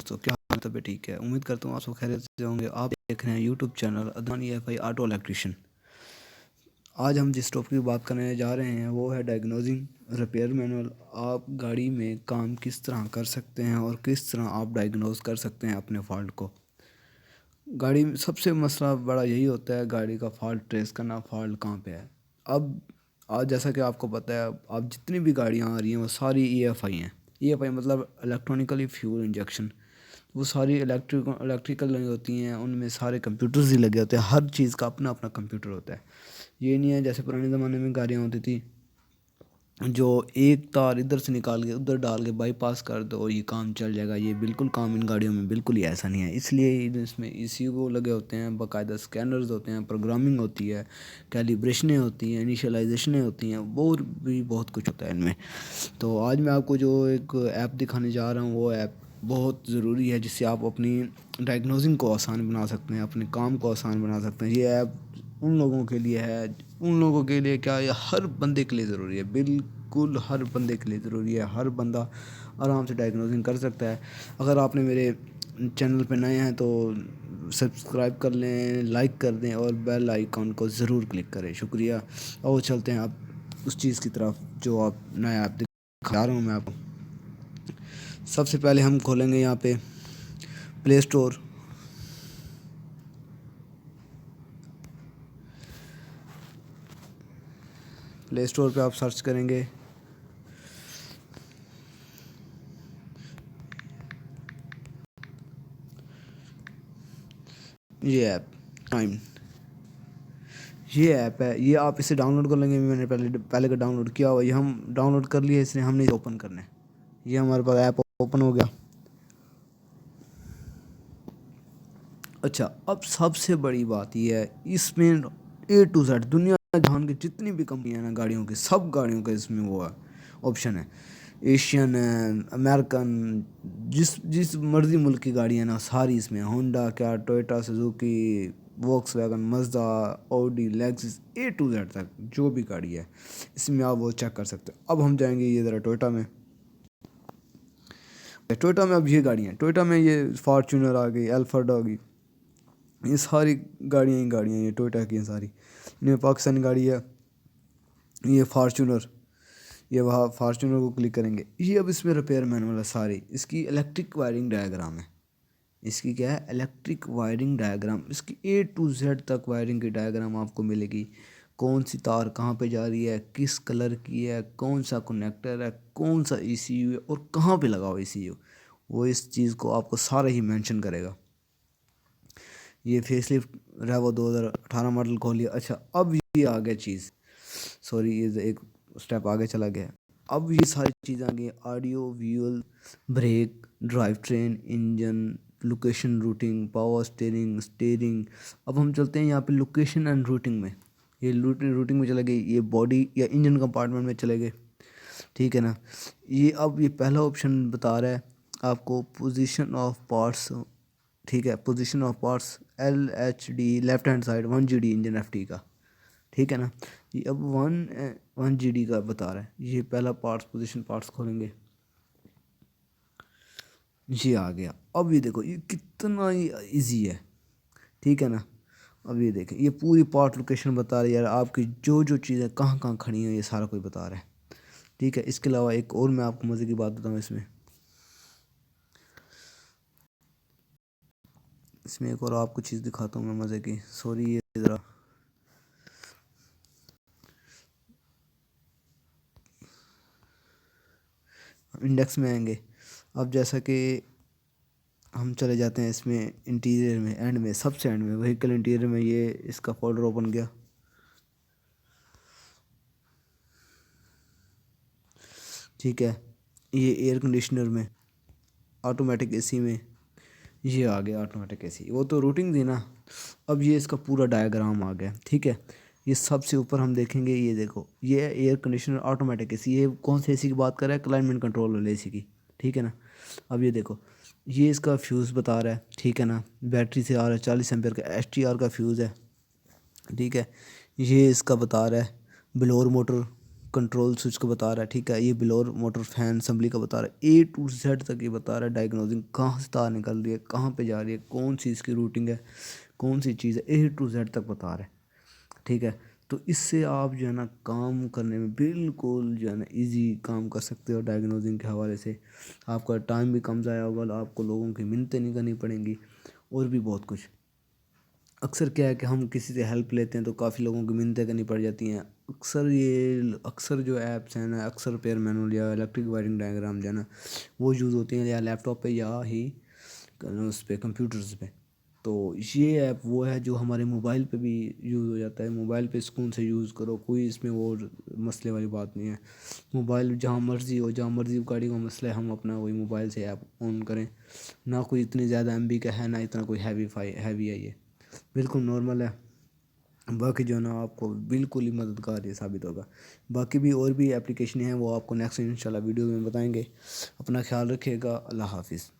دوستوں، کیا حال طبیعت ٹھیک ہے؟ امید کرتا ہوں آپ سب خیریت سے ہوں گے۔ آپ دیکھ رہے ہیں YouTube channel Adnan EFI auto electrician. آج ہم جس ٹاپک کی بات کرنے جا رہے ہیں وہ ہے ڈائگنوزنگ ریپیئر مینول۔ آپ گاڑی میں کام کس طرح کر سکتے ہیں اور کس طرح آپ ڈائگنوز کر سکتے ہیں اپنے فالٹ کو۔ گاڑی میں سب سے مسئلہ بڑا یہی ہوتا ہے، گاڑی کا فالٹ ٹریس کرنا، فالٹ کہاں پہ ہے۔ اب آج جیسا کہ آپ کو پتہ ہے، اب جتنی بھی گاڑیاں آ رہی ہیں وہ ساری EFI ہیں۔ EFI مطلب الیکٹرانکلی فیول انجیکشن۔ وہ ساری الیکٹریکل نہیں ہوتی ہیں، ان میں سارے کمپیوٹرز ہی لگے ہوتے ہیں، ہر چیز کا اپنا اپنا کمپیوٹر ہوتا ہے۔ یہ نہیں ہے جیسے پرانے زمانے میں گاڑیاں ہوتی تھی جو ایک تار ادھر سے نکال کے ادھر ڈال کے بائی پاس کر دو اور یہ کام چل جائے گا۔ یہ بالکل کام ان گاڑیوں میں بالکل ہی ایسا نہیں ہے، اس لیے اس میں ECU لگے ہوتے ہیں، باقاعدہ سکینرز ہوتے ہیں، پروگرامنگ ہوتی ہے، کیلیبریشنیں ہوتی ہیں، انیشلائزیشنیں ہوتی ہیں، اور بھی بہت کچھ ہوتا ہے ان میں۔ تو آج میں آپ کو جو ایک ایپ دکھانے جا رہا ہوں وہ ایپ بہت ضروری ہے، جس سے آپ اپنی ڈائگنوزنگ کو آسان بنا سکتے ہیں، اپنے کام کو آسان بنا سکتے ہیں۔ یہ ایپ ان لوگوں کے لیے ہے، ان لوگوں کے لیے کیا، یہ ہر بندے کے لیے ضروری ہے، بالکل ہر بندے کے لیے ضروری ہے۔ ہر بندہ آرام سے ڈائگنوزنگ کر سکتا ہے۔ اگر آپ نے میرے چینل پہ نئے ہیں تو سبسکرائب کر لیں، لائک کر دیں اور بیل آئیکن کو ضرور کلک کریں۔ شکریہ۔ اور چلتے ہیں اب اس چیز کی طرف جو آپ نیا ایپ دکھا رہا ہوں میں آپ کو۔ سب سے پہلے ہم کھولیں گے یہاں پہ پلے اسٹور۔ پلے اسٹور پہ آپ سرچ کریں گے یہ ایپ ٹائم۔ یہ ایپ ہے، یہ آپ اسے ڈاؤن لوڈ کر لیں گے۔ میں نے پہلے کا ڈاؤن لوڈ کیا ہوا، یہ ہم ڈاؤن لوڈ کر لیے، اس نے ہم نے اوپن کرنا ہے۔ یہ ہمارے پاس ایپ اوپن ہو گیا۔ اچھا، اب سب سے بڑی بات یہ ہے، اس میں A to Z دنیا جہان کی جتنی بھی کمپنیاں ہیں نا گاڑیوں کی، سب گاڑیوں کا اس میں وہ ہے، آپشن ہے۔ ایشین ہے، امریکن، جس مرضی ملک کی گاڑی ہے نا ساری اس میں، Honda, Kia, Toyota, Suzuki, Volkswagen, Mazda, Audi, Lexus, A to Z تک جو بھی گاڑی ہے اس میں آپ وہ چیک کر سکتے ہیں۔ اب ہم جائیں گے یہ ذرا ٹویوٹا میں۔ ٹویوٹا میں اب یہ گاڑیاں ہیں، ٹویوٹا میں یہ فارچونر آ گئی، الفرڈ آ گئی، یہ ساری گاڑیاں ہی گاڑیاں ہیں، یہ ٹویوٹا کی ہیں ساری۔ ان میں پاکستانی گاڑی ہے یہ فارچونر، یہ وہاں فارچونر کو کلک کریں گے۔ یہ اب اس میں ریپیئر مینول ہے ساری، اس کی الیکٹرک وائرنگ ڈائیگرام ہے۔ اس کی کیا ہے؟ Electric wiring diagram. اس کی A to Z تک وائرنگ کی ڈائیگرام آپ کو ملے گی۔ کون سی تار کہاں پہ جا رہی ہے، کس کلر کی ہے، کون سا کنیکٹر ہے، کون سا ECU ہے اور کہاں پہ لگا ہوا ECU، وہ اس چیز کو آپ کو سارا ہی مینشن کرے گا۔ یہ فیس لفٹ ریوو 2018 ماڈل کھول لیا۔ اچھا، اب یہ آ گیا چیز، سوری یہ ایک سٹیپ آگے چلا گیا۔ اب یہ ساری چیزیں آ گئی، آڈیو، ویول، brake, drive train, engine, location routing, power steering. اب ہم چلتے ہیں یہاں پہ لوکیشن اینڈ روٹنگ میں۔ یہ روٹنگ میں چلے گئے، یہ باڈی یا انجن کمپارٹمنٹ میں چلے گئے، ٹھیک ہے نا۔ یہ پہلا آپشن بتا رہا ہے آپ کو پوزیشن آف پارٹس، ٹھیک ہے، position of parts LHD left hand side 1GD engine FT کا، ٹھیک ہے نا۔ یہ اب 1GD کا بتا رہا ہے۔ یہ پہلا پارٹس، پوزیشن پارٹس کھولیں گے، یہ آ گیا۔ اب یہ دیکھو یہ کتنا ہی ایزی ہے، ٹھیک ہے نا۔ اب یہ دیکھیں یہ پوری پارٹ لوکیشن بتا رہی ہے، یار آپ کی جو چیزیں کہاں کہاں کھڑی ہیں یہ سارا کوئی بتا رہا ہے، ٹھیک ہے۔ اس کے علاوہ ایک اور میں آپ کو مزے کی بات بتاؤں، اس میں ایک اور آپ کو چیز دکھاتا ہوں میں مزے کی، سوری یہ ذرا انڈیکس میں آئیں گے۔ اب جیسا کہ ہم چلے جاتے ہیں اس میں انٹیریئر میں، اینڈ میں، سب سے اینڈ میں وہیکل انٹیریئر میں، یہ اس کا فولڈر اوپن گیا، ٹھیک ہے۔ یہ ایئر کنڈیشنر میں، آٹومیٹک AC میں، یہ آ گیا آٹومیٹک AC، وہ تو روٹنگ تھی نا۔ اب یہ اس کا پورا ڈائیگرام آ گیا، ٹھیک ہے۔ یہ سب سے اوپر ہم دیکھیں گے، یہ دیکھو یہ ایئر کنڈیشنر آٹومیٹک AC، یہ کون سے AC کی بات کر رہا ہے؟ کلائمیٹ کنٹرول والے AC کی، ٹھیک ہے نا۔ اب یہ دیکھو یہ اس کا فیوز بتا رہا ہے، ٹھیک ہے نا، بیٹری سے آ رہا ہے 40 ایمپیئر کا STR کا فیوز ہے، ٹھیک ہے۔ یہ اس کا بتا رہا ہے بلور موٹر کنٹرول سوئچ کا بتا رہا ہے، ٹھیک ہے، یہ بلور موٹر فین اسمبلی کا بتا رہا ہے، اے ٹو زیڈ تک یہ بتا رہا ہے ڈائگنوزنگ، کہاں سے تار نکل رہی ہے، کہاں پہ جا رہی ہے، کون سی اس کی روٹنگ ہے، کون سی چیز ہے، اے ٹو زیڈ تک بتا رہا ہے، ٹھیک ہے۔ تو اس سے آپ جو ہے نا کام کرنے میں بالکل جو ہے نا ایزی کام کر سکتے ہو ڈائگنوزنگ کے حوالے سے، آپ کا ٹائم بھی کم ضائع ہوگا، آپ کو لوگوں کی منتیں نہیں کرنی پڑیں گی، اور بھی بہت کچھ۔ اکثر کیا ہے کہ ہم کسی سے ہیلپ لیتے ہیں تو کافی لوگوں کی منتیں کرنی پڑ جاتی ہیں، اکثر جو ایپس ہیں نا، اکثر ریپیئر مینول یا الیکٹرک وائرنگ ڈائیگرام جو ہے نا وہ یوز ہوتے ہیں یا لیپ ٹاپ پہ یا ہی اس پہ کمپیوٹرز پہ۔ تو یہ ایپ وہ ہے جو ہمارے موبائل پہ بھی یوز ہو جاتا ہے، موبائل پہ سکون سے یوز کرو، کوئی اس میں وہ مسئلے والی بات نہیں ہے، موبائل جہاں مرضی ہو، جہاں مرضی گاڑی کا مسئلہ ہے، ہم اپنا وہی موبائل سے ایپ آن کریں، نہ کوئی اتنی زیادہ ایم بی کا ہے، نہ اتنا کوئی ہیوی ہے، یہ بالکل نارمل ہے۔ باقی جو ہے نا آپ کو بالکل ہی مددگار یہ ثابت ہوگا۔ باقی بھی اور بھی اپلیکیشن ہیں، وہ آپ کو نیکسٹ انشاءاللہ ویڈیو میں بتائیں گے۔ اپنا خیال رکھیے گا، اللہ حافظ۔